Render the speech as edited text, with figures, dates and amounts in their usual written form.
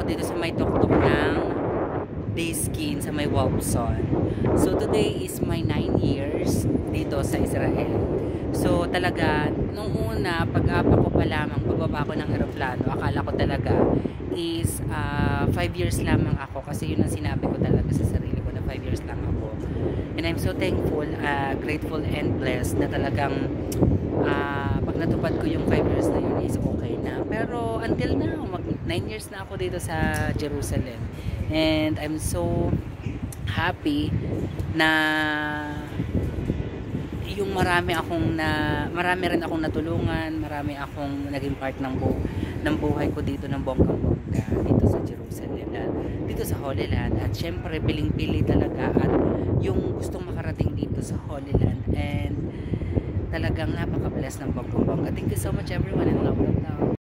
dito sa may tuktok ng Dayskin sa may Wawson. So today is my 9 years dito sa Israel. So talaga, nung una, pag-apa ko pa lamang, pagbaba ko ng eroplano, akala ko talaga is 5 years lamang ako, kasi yun ang sinabi ko talaga sa sarili ko na 5 years lang ako. And I'm so thankful, grateful and blessed na talagang pag natupad ko yung 5 years na yun is okay na. Pero until now, 9 years na ako dito sa Jerusalem. And I'm so happy na yung marami rin akong natulungan, marami akong naging part ng buhay ko dito ng bonggang-bongga dito sa Jerusalem, dito sa Holy Land. At syempre piling-pili talaga at yung gustong makarating dito sa Holy Land, and talagang napaka-bless ng bonggang-bongga. Thank you so much everyone, and love.